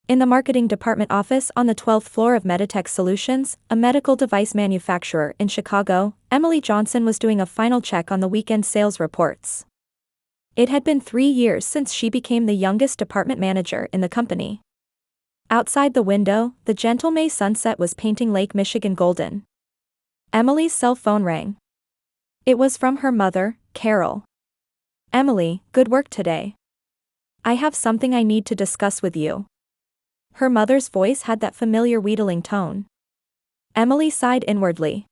In the marketing department office on the 12th floor of Meditech Solutions, a medical device manufacturer in Chicago, Emily Johnson was doing a final check on the weekend sales reports. It had been 3 years since she became the youngest department manager in the company. Outside the window, the gentle May sunset was painting Lake Michigan golden. Emily's cell phone rang. It was from her mother, Carol. "Emily, good work today. I have something I need to discuss with you." Her mother's voice had that familiar wheedling tone. Emily sighed inwardly.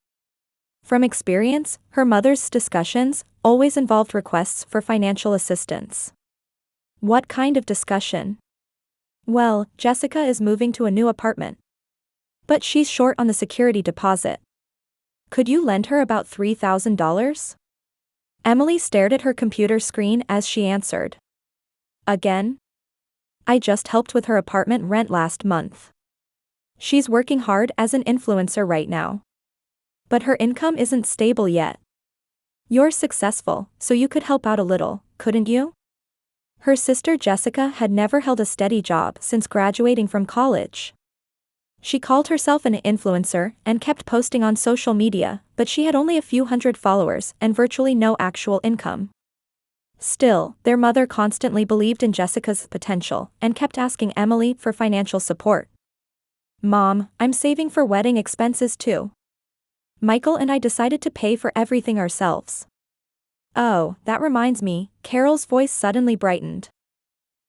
From experience, her mother's discussions always involved requests for financial assistance. What kind of discussion? "Well, Jessica is moving to a new apartment. But she's short on the security deposit. Could you lend her about $3,000? Emily stared at her computer screen as she answered. "Again? I just helped with her apartment rent last month. She's working hard as an influencer right now. But her income isn't stable yet. You're successful, so you could help out a little, couldn't you?" Her sister Jessica had never held a steady job since graduating from college. She called herself an influencer and kept posting on social media, but she had only a few hundred followers and virtually no actual income. Still, their mother constantly believed in Jessica's potential and kept asking Emily for financial support. "Mom, I'm saving for wedding expenses too. Michael and I decided to pay for everything ourselves." "Oh, that reminds me," Carol's voice suddenly brightened.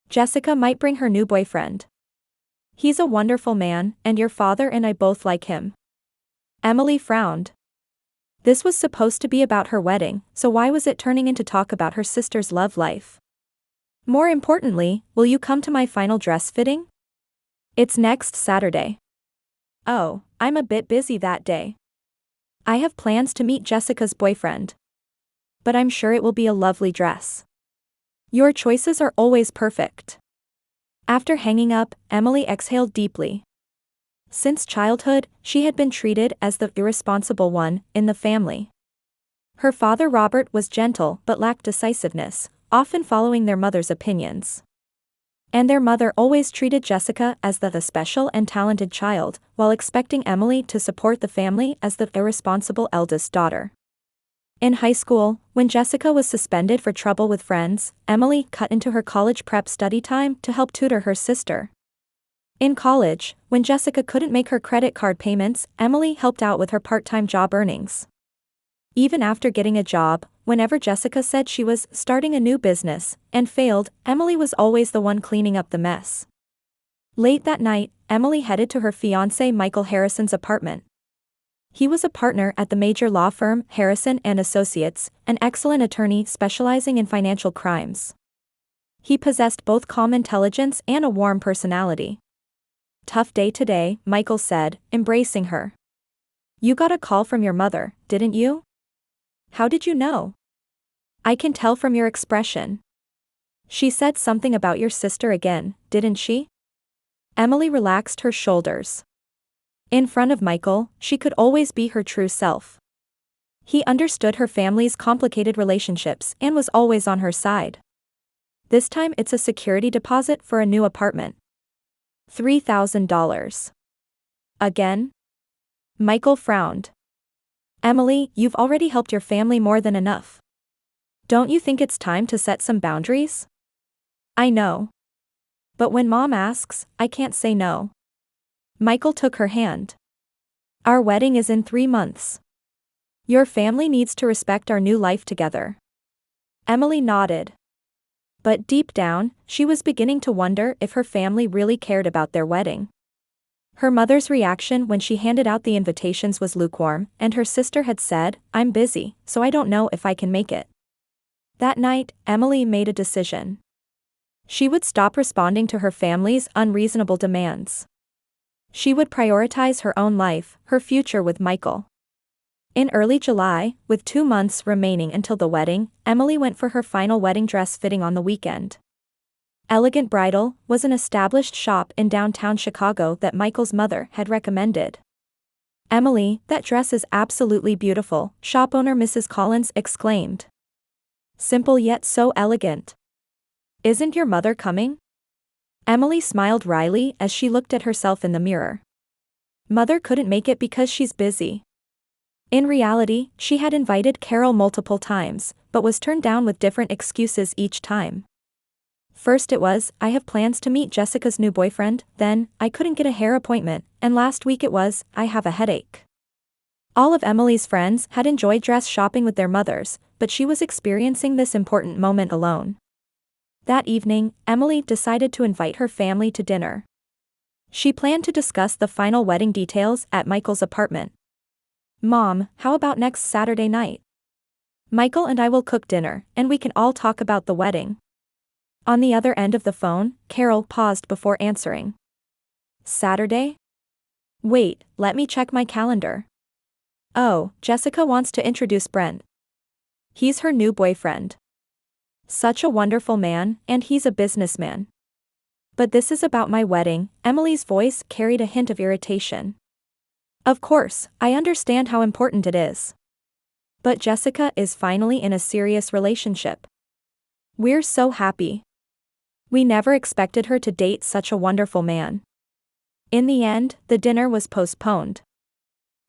"Jessica might bring her new boyfriend. He's a wonderful man, and your father and I both like him." Emily frowned. This was supposed to be about her wedding, so why was it turning into talk about her sister's love life? "More importantly, will you come to my final dress fitting? It's next Saturday." "Oh, I'm a bit busy that day. I have plans to meet Jessica's boyfriend. But I'm sure it will be a lovely dress. Your choices are always perfect." After hanging up, Emily exhaled deeply. Since childhood, she had been treated as the irresponsible one in the family. Her father Robert was gentle but lacked decisiveness, often following their mother's opinions. And their mother always treated Jessica as the special and talented child, while expecting Emily to support the family as the irresponsible eldest daughter. In high school, when Jessica was suspended for trouble with friends, Emily cut into her college prep study time to help tutor her sister. In college, when Jessica couldn't make her credit card payments, Emily helped out with her part-time job earnings. Even after getting a job, whenever Jessica said she was starting a new business and failed, Emily was always the one cleaning up the mess. Late that night, Emily headed to her fiancé Michael Harrison's apartment. He was a partner at the major law firm Harrison and Associates, an excellent attorney specializing in financial crimes. He possessed both calm intelligence and a warm personality. "Tough day today," Michael said, embracing her. "You got a call from your mother, didn't you? How did you know?" "I can tell from your expression. She said something about your sister again, didn't she?" Emily relaxed her shoulders. In front of Michael, she could always be her true self. He understood her family's complicated relationships and was always on her side. This time it's a security deposit for a new apartment. $3,000. Again? Michael frowned. "Emily, you've already helped your family more than enough. Don't you think it's time to set some boundaries?" "I know. But when Mom asks, I can't say no." Michael took her hand. "Our wedding is in 3 months. Your family needs to respect our new life together." Emily nodded. But deep down, she was beginning to wonder if her family really cared about their wedding. Her mother's reaction when she handed out the invitations was lukewarm, and her sister had said, "I'm busy, so I don't know if I can make it." That night, Emily made a decision. She would stop responding to her family's unreasonable demands. She would prioritize her own life, her future with Michael. In early July, with 2 months remaining until the wedding, Emily went for her final wedding dress fitting on the weekend. Elegant Bridal was an established shop in downtown Chicago that Michael's mother had recommended. "Emily, that dress is absolutely beautiful," shop owner Mrs. Collins exclaimed. "Simple yet so elegant. Isn't your mother coming?" Emily smiled wryly as she looked at herself in the mirror. Mother couldn't make it because she's busy. In reality, she had invited Carol multiple times, but was turned down with different excuses each time. First it was, I have plans to meet Jessica's new boyfriend, then, I couldn't get a hair appointment, and last week it was, I have a headache. All of Emily's friends had enjoyed dress shopping with their mothers, but she was experiencing this important moment alone. That evening, Emily decided to invite her family to dinner. She planned to discuss the final wedding details at Michael's apartment. Mom, how about next Saturday night? Michael and I will cook dinner, and we can all talk about the wedding. On the other end of the phone, Carol paused before answering. Saturday? Wait, let me check my calendar. Oh, Jessica wants to introduce Brent. He's her new boyfriend. Such a wonderful man, and he's a businessman. But this is about my wedding. Emily's voice carried a hint of irritation. Of course, I understand how important it is. But Jessica is finally in a serious relationship. We're so happy. We never expected her to date such a wonderful man. In the end, the dinner was postponed.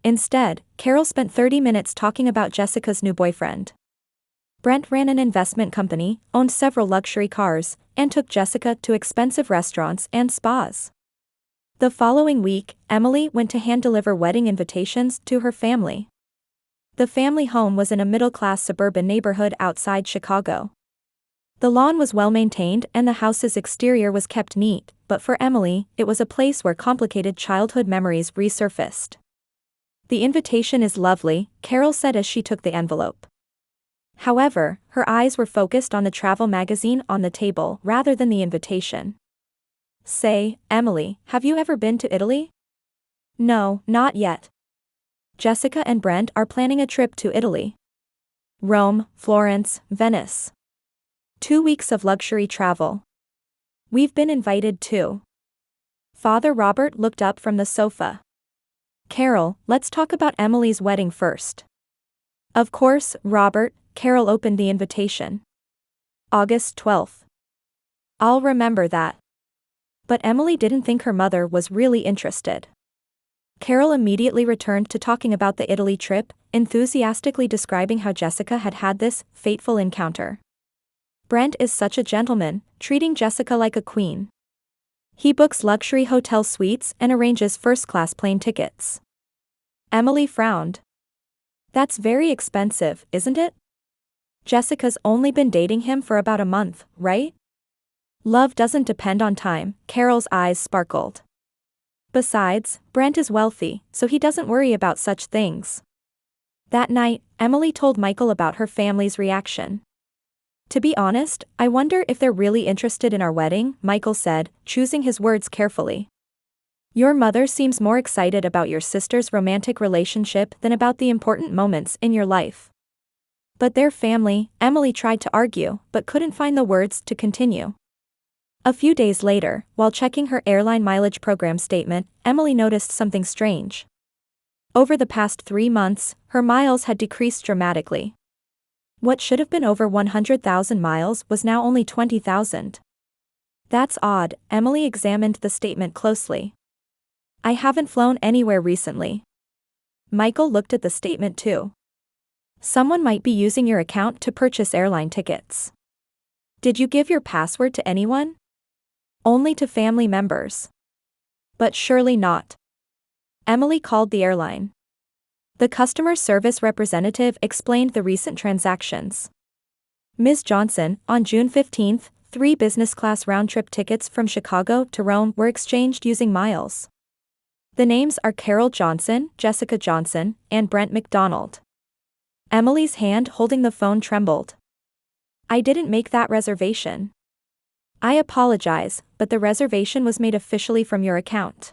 Instead, Carol spent 30 minutes talking about Jessica's new boyfriend. Brent ran an investment company, owned several luxury cars, and took Jessica to expensive restaurants and spas. The following week, Emily went to hand-deliver wedding invitations to her family. The family home was in a middle-class suburban neighborhood outside Chicago. The lawn was well-maintained and the house's exterior was kept neat, but for Emily, it was a place where complicated childhood memories resurfaced. The invitation is lovely, Carol said as she took the envelope. However, her eyes were focused on the travel magazine on the table rather than the invitation. Say, Emily, have you ever been to Italy? No, not yet. Jessica and Brent are planning a trip to Italy. Rome, Florence, Venice. 2 weeks of luxury travel. We've been invited too. Father Robert looked up from the sofa. Carol, let's talk about Emily's wedding first. Of course, Robert, Carol opened the invitation. August 12th. I'll remember that. But Emily didn't think her mother was really interested. Carol immediately returned to talking about the Italy trip, enthusiastically describing how Jessica had had this fateful encounter. Brent is such a gentleman, treating Jessica like a queen. He books luxury hotel suites and arranges first-class plane tickets. Emily frowned. That's very expensive, isn't it? Jessica's only been dating him for about a month, right? Love doesn't depend on time, Carol's eyes sparkled. Besides, Brent is wealthy, so he doesn't worry about such things. That night, Emily told Michael about her family's reaction. To be honest, I wonder if they're really interested in our wedding, Michael said, choosing his words carefully. Your mother seems more excited about your sister's romantic relationship than about the important moments in your life. But their family, Emily tried to argue, but couldn't find the words to continue. A few days later, while checking her airline mileage program statement, Emily noticed something strange. Over the past 3 months, her miles had decreased dramatically. What should have been over 100,000 miles was now only 20,000. That's odd, Emily examined the statement closely. I haven't flown anywhere recently. Michael looked at the statement too. Someone might be using your account to purchase airline tickets. Did you give your password to anyone? Only to family members. But surely not. Emily called the airline. The customer service representative explained the recent transactions. Ms. Johnson, on June 15, 3 business-class round-trip tickets from Chicago to Rome were exchanged using miles. The names are Carol Johnson, Jessica Johnson, and Brent McDonald. Emily's hand holding the phone trembled. I didn't make that reservation. I apologize, but the reservation was made officially from your account.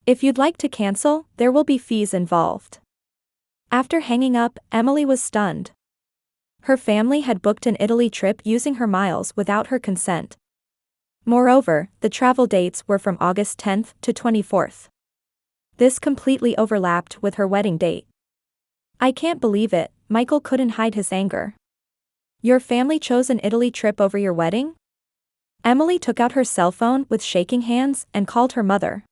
If you'd like to cancel, there will be fees involved. After hanging up, Emily was stunned. Her family had booked an Italy trip using her miles without her consent. Moreover, the travel dates were from August 10th to 24th. This completely overlapped with her wedding date. I can't believe it, Michael couldn't hide his anger. Your family chose an Italy trip over your wedding? Emily took out her cell phone with shaking hands and called her mother.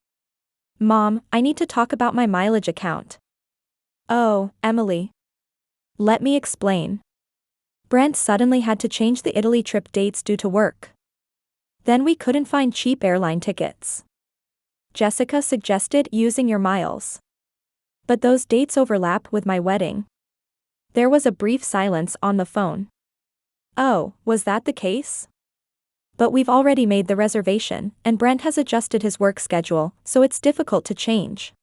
"Mom, I need to talk about my mileage account." "Oh, Emily. Let me explain." Brent suddenly had to change the Italy trip dates due to work. Then we couldn't find cheap airline tickets. Jessica suggested using your miles. But those dates overlap with my wedding. There was a brief silence on the phone. "Oh, was that the case? But we've already made the reservation, and Brent has adjusted his work schedule, so it's difficult to change.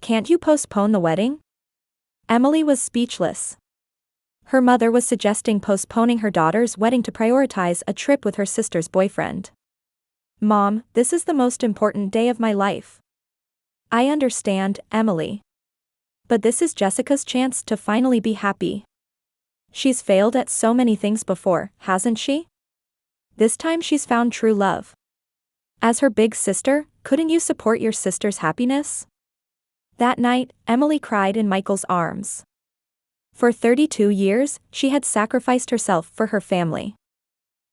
Can't you postpone the wedding?" Emily was speechless. Her mother was suggesting postponing her daughter's wedding to prioritize a trip with her sister's boyfriend. "Mom, this is the most important day of my life." "I understand, Emily. But this is Jessica's chance to finally be happy. She's failed at so many things before, hasn't she? This time she's found true love. As her big sister, couldn't you support your sister's happiness?" That night, Emily cried in Michael's arms. For 32 years, she had sacrificed herself for her family.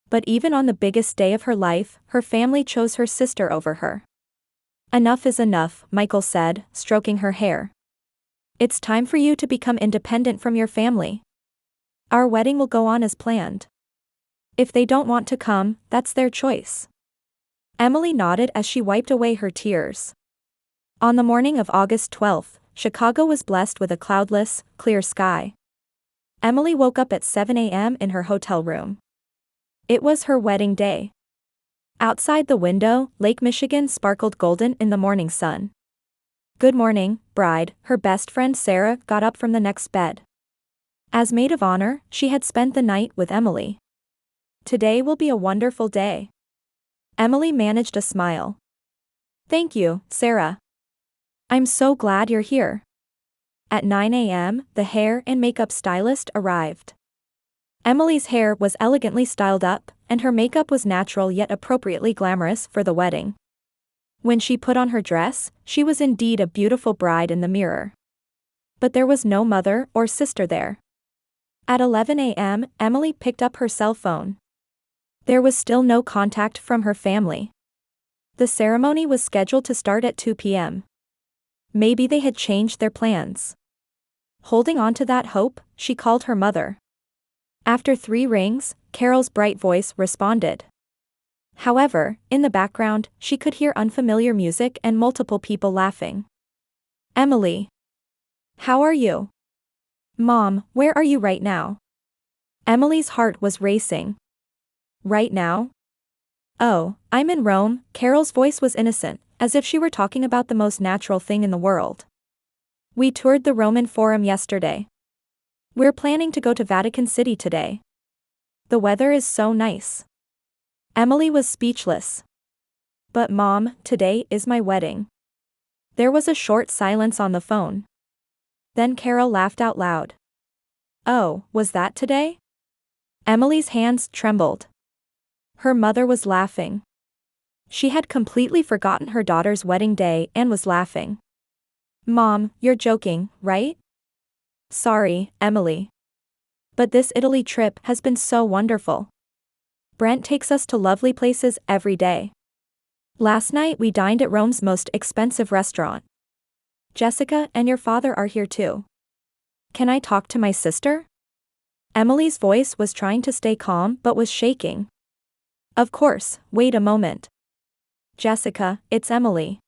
But even on the biggest day of her life, her family chose her sister over her. "Enough is enough," Michael said, stroking her hair. "It's time for you to become independent from your family. Our wedding will go on as planned. If they don't want to come, that's their choice." Emily nodded as she wiped away her tears. On the morning of August 12th, Chicago was blessed with a cloudless, clear sky. Emily woke up at 7 a.m. in her hotel room. It was her wedding day. Outside the window, Lake Michigan sparkled golden in the morning sun. "Good morning, bride," her best friend Sarah got up from the next bed. As maid of honor, she had spent the night with Emily. "Today will be a wonderful day." Emily managed a smile. "Thank you, Sarah. I'm so glad you're here." At 9 a.m., the hair and makeup stylist arrived. Emily's hair was elegantly styled up, and her makeup was natural yet appropriately glamorous for the wedding. When she put on her dress, she was indeed a beautiful bride in the mirror. But there was no mother or sister there. At 11 a.m., Emily picked up her cell phone. There was still no contact from her family. The ceremony was scheduled to start at 2 p.m. Maybe they had changed their plans. Holding on to that hope, she called her mother. After 3 rings, Carol's bright voice responded. However, in the background, she could hear unfamiliar music and multiple people laughing. "Emily. How are you?" "Mom, where are you right now?" Emily's heart was racing. "Right now? Oh, I'm in Rome." Carol's voice was innocent, as if she were talking about the most natural thing in the world. "We toured the Roman Forum yesterday. We're planning to go to Vatican City today. The weather is so nice." Emily was speechless. "But Mom, today is my wedding." There was a short silence on the phone. Then Carol laughed out loud. "Oh, was that today?" Emily's hands trembled. Her mother was laughing. She had completely forgotten her daughter's wedding day and was laughing. "Mom, you're joking, right?" "Sorry, Emily. But this Italy trip has been so wonderful. Brent takes us to lovely places every day. Last night we dined at Rome's most expensive restaurant. Jessica and your father are here too. Can I talk to my sister?" Emily's voice was trying to stay calm but was shaking. "Of course, wait a moment. Jessica, it's Emily."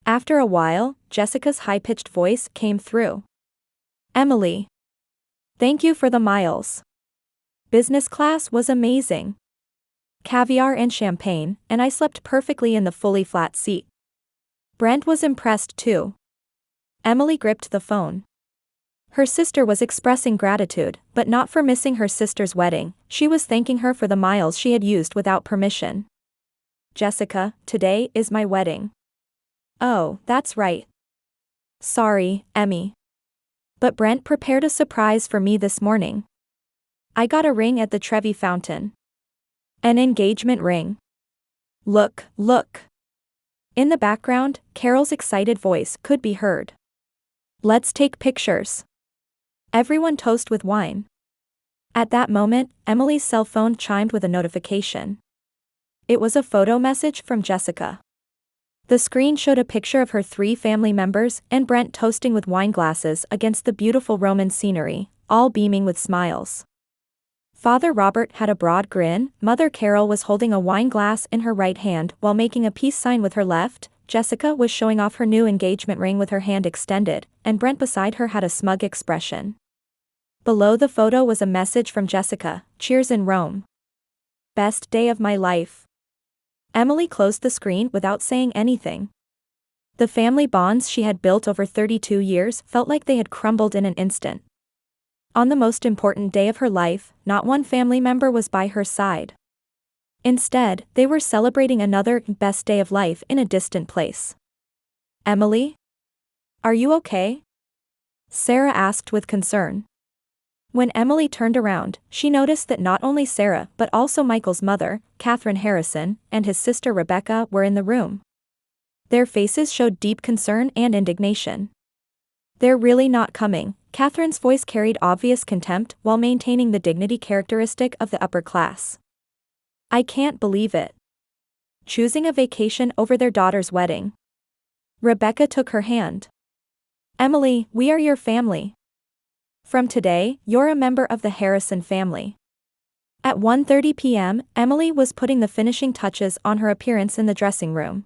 After a while, Jessica's high-pitched voice came through. "Emily. Thank you for the miles. Business class was amazing. Caviar and champagne, and I slept perfectly in the fully flat seat." Brent was impressed too. Emily gripped the phone. Her sister was expressing gratitude, but not for missing her sister's wedding. She was thanking her for the miles she had used without permission. "Jessica, today is my wedding." "Oh, that's right. Sorry, Emmy. But Brent prepared a surprise for me this morning. I got a ring at the Trevi Fountain. An engagement ring. Look, look." In the background, Carol's excited voice could be heard. "Let's take pictures. Everyone toast with wine." At that moment, Emily's cell phone chimed with a notification. It was a photo message from Jessica. The screen showed a picture of her 3 family members and Brent toasting with wine glasses against the beautiful Roman scenery, all beaming with smiles. Father Robert had a broad grin, Mother Carol was holding a wine glass in her right hand while making a peace sign with her left, Jessica was showing off her new engagement ring with her hand extended, and Brent beside her had a smug expression. Below the photo was a message from Jessica, "Cheers in Rome. Best day of my life." Emily closed the screen without saying anything. The family bonds she had built over 32 years felt like they had crumbled in an instant. On the most important day of her life, not one family member was by her side. Instead, they were celebrating another best day of life in a distant place. "Emily? Are you okay?" Sarah asked with concern. When Emily turned around, she noticed that not only Sarah but also Michael's mother, Catherine Harrison, and his sister Rebecca were in the room. Their faces showed deep concern and indignation. "They're really not coming," Catherine's voice carried obvious contempt while maintaining the dignity characteristic of the upper class. "I can't believe it. Choosing a vacation over their daughter's wedding." Rebecca took her hand. "Emily, we are your family. From today, you're a member of the Harrison family." At 1:30 p.m., Emily was putting the finishing touches on her appearance in the dressing room.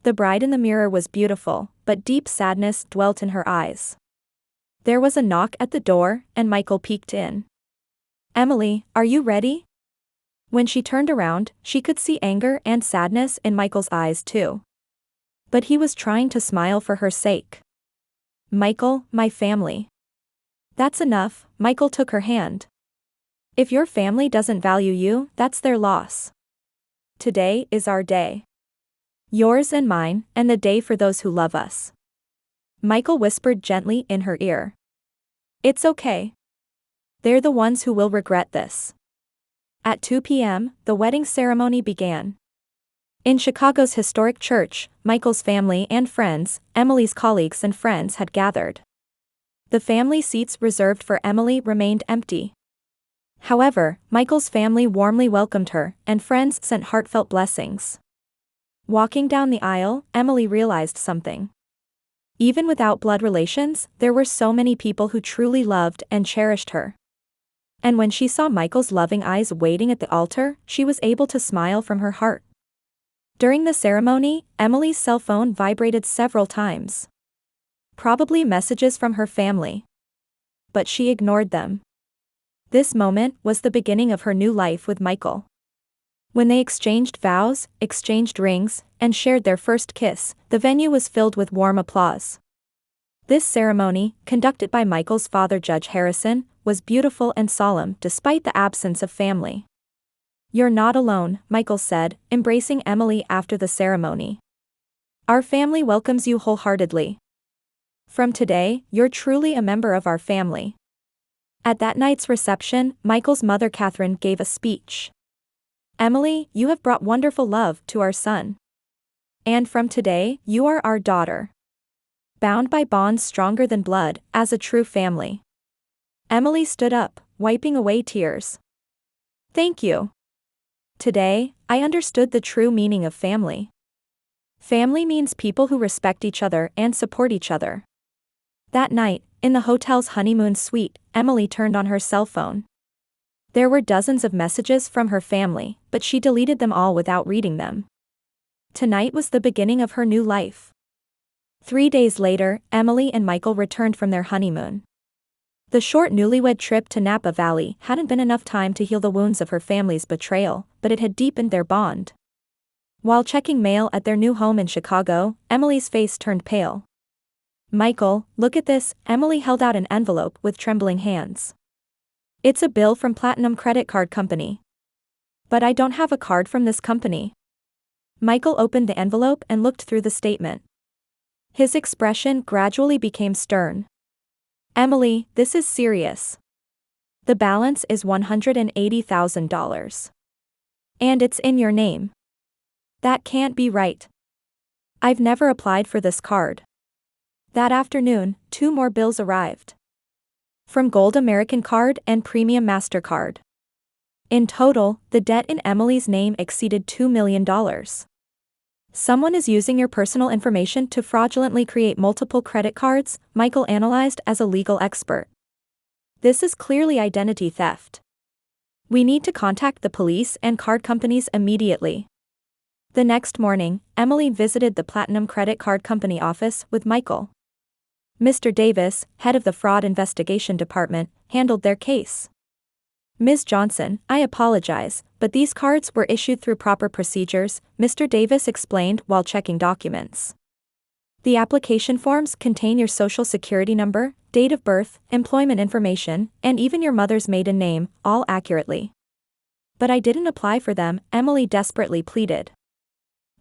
The bride in the mirror was beautiful, but deep sadness dwelt in her eyes. There was a knock at the door, and Michael peeked in. "Emily, are you ready?" When she turned around, she could see anger and sadness in Michael's eyes too. But he was trying to smile for her sake. "Michael, my family." "That's enough," Michael took her hand. "If your family doesn't value you, that's their loss. Today is our day. Yours and mine, and the day for those who love us." Michael whispered gently in her ear. "It's okay. They're the ones who will regret this." At 2 p.m., the wedding ceremony began. In Chicago's historic church, Michael's family and friends, Emily's colleagues and friends had gathered. The family seats reserved for Emily remained empty. However, Michael's family warmly welcomed her, and friends sent heartfelt blessings. Walking down the aisle, Emily realized something. Even without blood relations, there were so many people who truly loved and cherished her. And when she saw Michael's loving eyes waiting at the altar, she was able to smile from her heart. During the ceremony, Emily's cell phone vibrated several times. Probably messages from her family. But she ignored them. This moment was the beginning of her new life with Michael. When they exchanged vows, exchanged rings, and shared their first kiss, the venue was filled with warm applause. This ceremony, conducted by Michael's father Judge Harrison, was beautiful and solemn despite the absence of family. "You're not alone," Michael said, embracing Emily after the ceremony. "Our family welcomes you wholeheartedly. From today, you're truly a member of our family." At that night's reception, Michael's mother Catherine gave a speech. "Emily, you have brought wonderful love to our son. And from today, you are our daughter. Bound by bonds stronger than blood, as a true family." Emily stood up, wiping away tears. "Thank you. Today, I understood the true meaning of family. Family means people who respect each other and support each other." That night, in the hotel's honeymoon suite, Emily turned on her cell phone. There were dozens of messages from her family, but she deleted them all without reading them. Tonight was the beginning of her new life. 3 days later, Emily and Michael returned from their honeymoon. The short newlywed trip to Napa Valley hadn't been enough time to heal the wounds of her family's betrayal, but it had deepened their bond. While checking mail at their new home in Chicago, Emily's face turned pale. "Michael, look at this," Emily held out an envelope with trembling hands. "It's a bill from Platinum Credit Card Company. But I don't have a card from this company." Michael opened the envelope and looked through the statement. His expression gradually became stern. "Emily, this is serious. The balance is $180,000. And it's in your name. That can't be right. I've never applied for this card." That afternoon, 2 more bills arrived. From Gold American Card and Premium MasterCard. In total, the debt in Emily's name exceeded $2 million. Someone is using your personal information to fraudulently create multiple credit cards, Michael analyzed as a legal expert. This is clearly identity theft. We need to contact the police and card companies immediately. The next morning, Emily visited the Platinum Credit Card Company office with Michael. Mr. Davis, head of the Fraud Investigation Department, handled their case. Ms. Johnson, I apologize, but these cards were issued through proper procedures, Mr. Davis explained while checking documents. The application forms contain your social security number, date of birth, employment information, and even your mother's maiden name, all accurately. But I didn't apply for them, Emily desperately pleaded.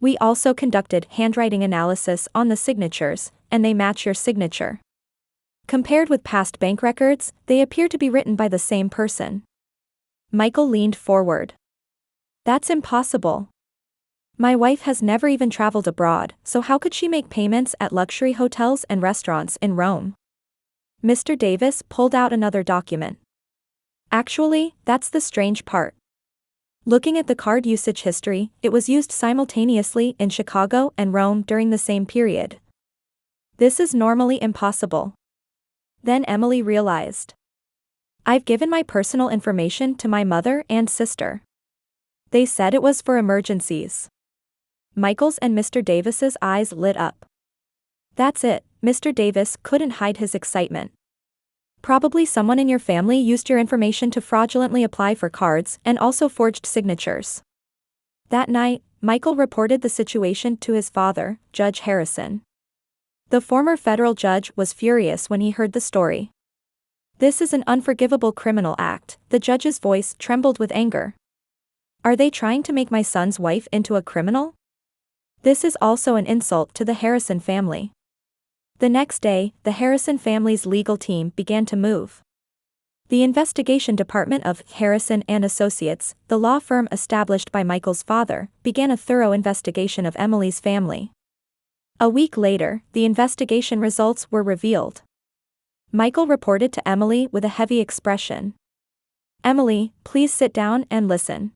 We also conducted handwriting analysis on the signatures, and they match your signature. Compared with past bank records, they appear to be written by the same person. Michael leaned forward. That's impossible. My wife has never even traveled abroad, so how could she make payments at luxury hotels and restaurants in Rome? Mr. Davis pulled out another document. Actually, that's the strange part. Looking at the card usage history, it was used simultaneously in Chicago and Rome during the same period. This is normally impossible. Then Emily realized. I've given my personal information to my mother and sister. They said it was for emergencies. Michael's and Mr. Davis's eyes lit up. That's it, Mr. Davis couldn't hide his excitement. Probably someone in your family used your information to fraudulently apply for cards and also forged signatures. That night, Michael reported the situation to his father, Judge Harrison. The former federal judge was furious when he heard the story. This is an unforgivable criminal act, the judge's voice trembled with anger. Are they trying to make my son's wife into a criminal? This is also an insult to the Harrison family. The next day, the Harrison family's legal team began to move. The investigation department of Harrison and Associates, the law firm established by Michael's father, began a thorough investigation of Emily's family. A week later, the investigation results were revealed. Michael reported to Emily with a heavy expression. Emily, please sit down and listen.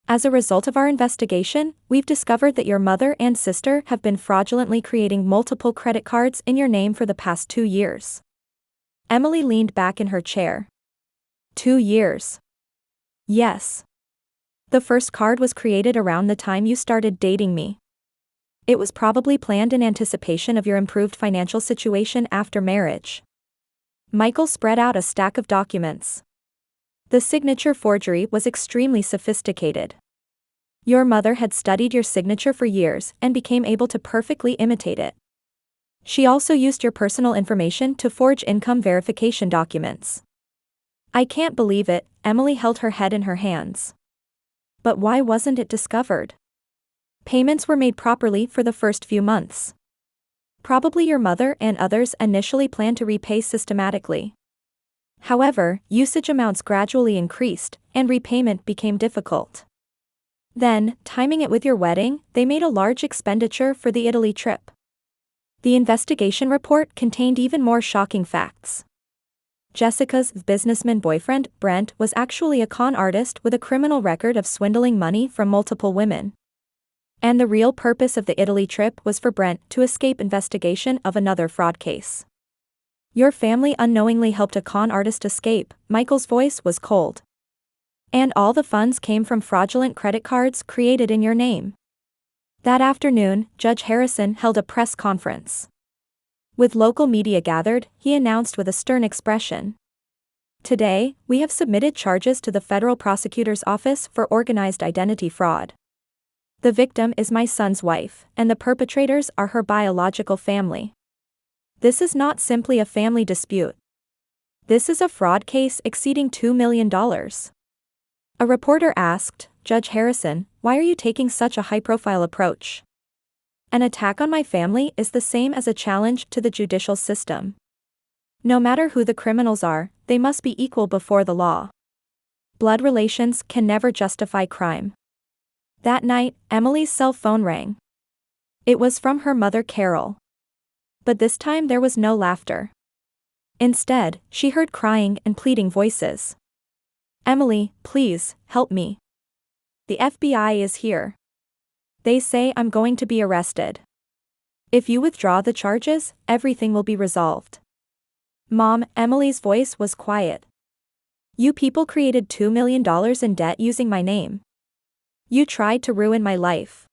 As a result of our investigation, we've discovered that your mother and sister have been fraudulently creating multiple credit cards in your name for the past 2 years. Emily leaned back in her chair. 2 years. Yes. The first card was created around the time you started dating me. It was probably planned in anticipation of your improved financial situation after marriage. Michael spread out a stack of documents. The signature forgery was extremely sophisticated. Your mother had studied your signature for years and became able to perfectly imitate it. She also used your personal information to forge income verification documents. I can't believe it, Emily held her head in her hands. But why wasn't it discovered? Payments were made properly for the first few months. Probably your mother and others initially planned to repay systematically. However, usage amounts gradually increased, and repayment became difficult. Then, timing it with your wedding, they made a large expenditure for the Italy trip. The investigation report contained even more shocking facts. Jessica's businessman boyfriend, Brent, was actually a con artist with a criminal record of swindling money from multiple women. And the real purpose of the Italy trip was for Brent to escape investigation of another fraud case. Your family unknowingly helped a con artist escape, Michael's voice was cold. And all the funds came from fraudulent credit cards created in your name. That afternoon, Judge Harrison held a press conference. With local media gathered, he announced with a stern expression. Today, we have submitted charges to the federal prosecutor's office for organized identity fraud. The victim is my son's wife, and the perpetrators are her biological family. This is not simply a family dispute. This is a fraud case exceeding $2 million. A reporter asked, Judge Harrison, why are you taking such a high-profile approach? An attack on my family is the same as a challenge to the judicial system. No matter who the criminals are, they must be equal before the law. Blood relations can never justify crime. That night, Emily's cell phone rang. It was from her mother Carol. But this time there was no laughter. Instead, she heard crying and pleading voices. Emily, please, help me. The FBI is here. They say I'm going to be arrested. If you withdraw the charges, everything will be resolved. Mom, Emily's voice was quiet. You people created $2 million in debt using my name. You tried to ruin my life.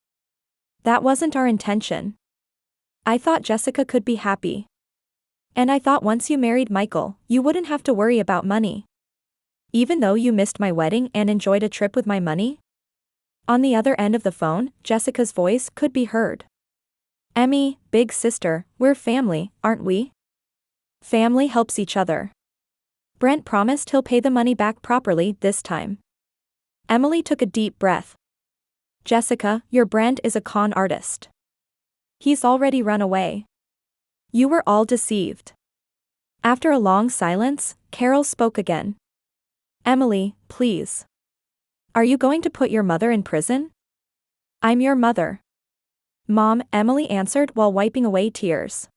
That wasn't our intention. I thought Jessica could be happy. And I thought once you married Michael, you wouldn't have to worry about money. Even though you missed my wedding and enjoyed a trip with my money? On the other end of the phone, Jessica's voice could be heard. Emmy, big sister, we're family, aren't we? Family helps each other. Brent promised he'll pay the money back properly this time. Emily took a deep breath. Jessica, your Brent is a con artist. He's already run away. You were all deceived. After a long silence, Carol spoke again. Emily, please. Are you going to put your mother in prison? I'm your mother. Mom, Emily answered while wiping away tears.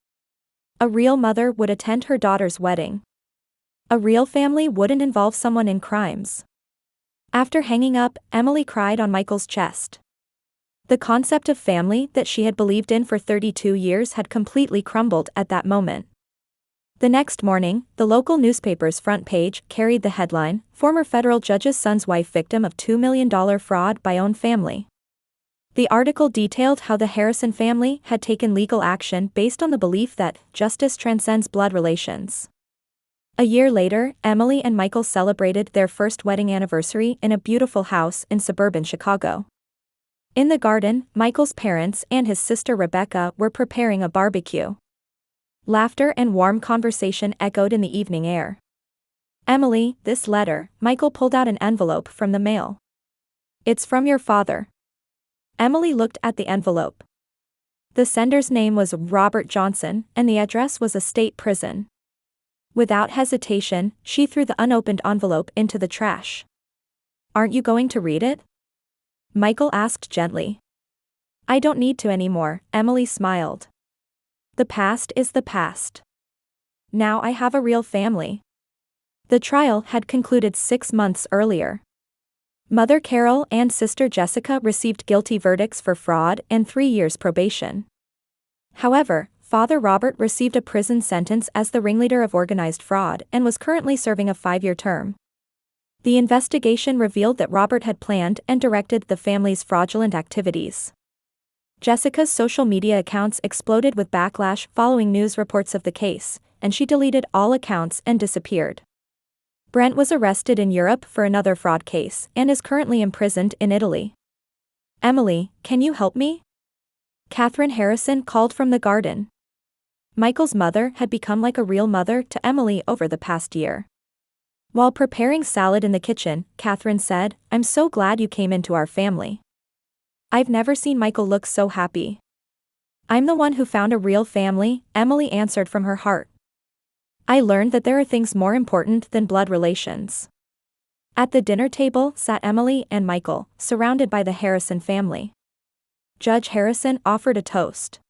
A real mother would attend her daughter's wedding. A real family wouldn't involve someone in crimes. After hanging up, Emily cried on Michael's chest. The concept of family that she had believed in for 32 years had completely crumbled at that moment. The next morning, the local newspaper's front page carried the headline, Former Federal Judge's Son's Wife Victim of $2 million Fraud by Own Family. The article detailed how the Harrison family had taken legal action based on the belief that justice transcends blood relations. A year later, Emily and Michael celebrated their first wedding anniversary in a beautiful house in suburban Chicago. In the garden, Michael's parents and his sister Rebecca were preparing a barbecue. Laughter and warm conversation echoed in the evening air. Emily, this letter, Michael pulled out an envelope from the mail. It's from your father. Emily looked at the envelope. The sender's name was Robert Johnson, and the address was a state prison. Without hesitation, she threw the unopened envelope into the trash. Aren't you going to read it? Michael asked gently. I don't need to anymore, Emily smiled. The past is the past. Now I have a real family. The trial had concluded 6 months earlier. Mother Carol and sister Jessica received guilty verdicts for fraud and 3 years probation. However, Father Robert received a prison sentence as the ringleader of organized fraud and was currently serving a 5-year term. The investigation revealed that Robert had planned and directed the family's fraudulent activities. Jessica's social media accounts exploded with backlash following news reports of the case, and she deleted all accounts and disappeared. Brent was arrested in Europe for another fraud case and is currently imprisoned in Italy. Emily, can you help me? Catherine Harrison called from the garden. Michael's mother had become like a real mother to Emily over the past year. While preparing salad in the kitchen, Catherine said, I'm so glad you came into our family. I've never seen Michael look so happy. I'm the one who found a real family, Emily answered from her heart. I learned that there are things more important than blood relations. At the dinner table sat Emily and Michael, surrounded by the Harrison family. Judge Harrison offered a toast.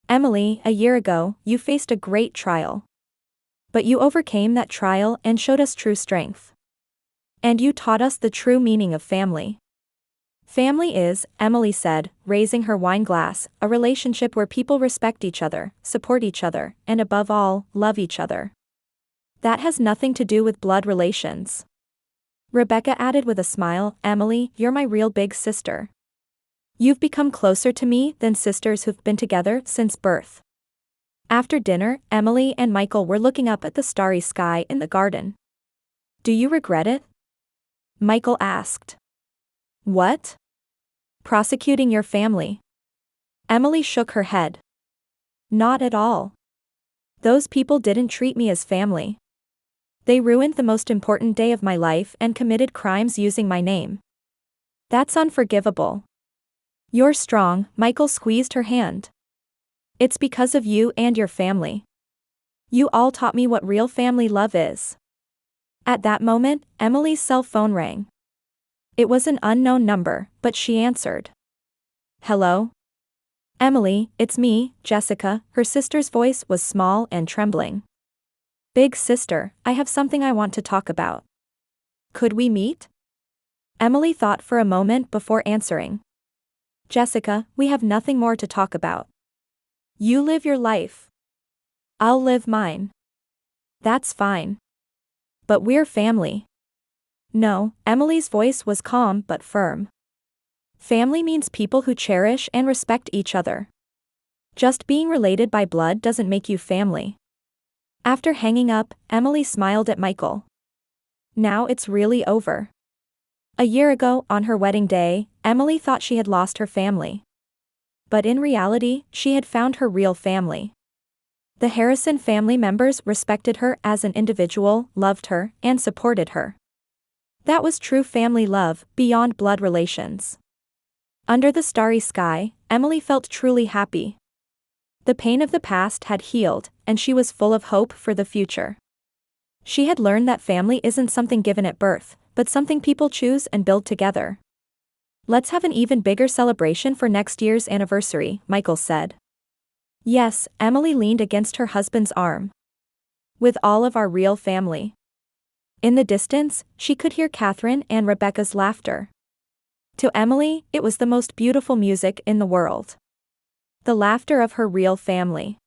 Emily, a year ago, you faced a great trial. But you overcame that trial and showed us true strength. And you taught us the true meaning of family. Family is, Emily said, raising her wine glass, a relationship where people respect each other, support each other, and above all, love each other. That has nothing to do with blood relations. Rebecca added with a smile, Emily, you're my real big sister. You've become closer to me than sisters who've been together since birth. After dinner, Emily and Michael were looking up at the starry sky in the garden. Do you regret it? Michael asked. What? Prosecuting your family. Emily shook her head. Not at all. Those people didn't treat me as family. They ruined the most important day of my life and committed crimes using my name. That's unforgivable. You're strong, Michael squeezed her hand. It's because of you and your family. You all taught me what real family love is. At that moment, Emily's cell phone rang. It was an unknown number, but she answered. Hello? Emily, it's me, Jessica, her sister's voice was small and trembling. Big sister, I have something I want to talk about. Could we meet? Emily thought for a moment before answering. Jessica, we have nothing more to talk about. You live your life. I'll live mine. That's fine. But we're family. No, Emily's voice was calm but firm. Family means people who cherish and respect each other. Just being related by blood doesn't make you family. After hanging up, Emily smiled at Michael. Now it's really over. A year ago, on her wedding day, Emily thought she had lost her family. But in reality, she had found her real family. The Harrison family members respected her as an individual, loved her, and supported her. That was true family love, beyond blood relations. Under the starry sky, Emily felt truly happy. The pain of the past had healed, and she was full of hope for the future. She had learned that family isn't something given at birth, but something people choose and build together. Let's have an even bigger celebration for next year's anniversary, Michael said. Yes, Emily leaned against her husband's arm. With all of our real family. In the distance, she could hear Catherine and Rebecca's laughter. To Emily, it was the most beautiful music in the world. The laughter of her real family.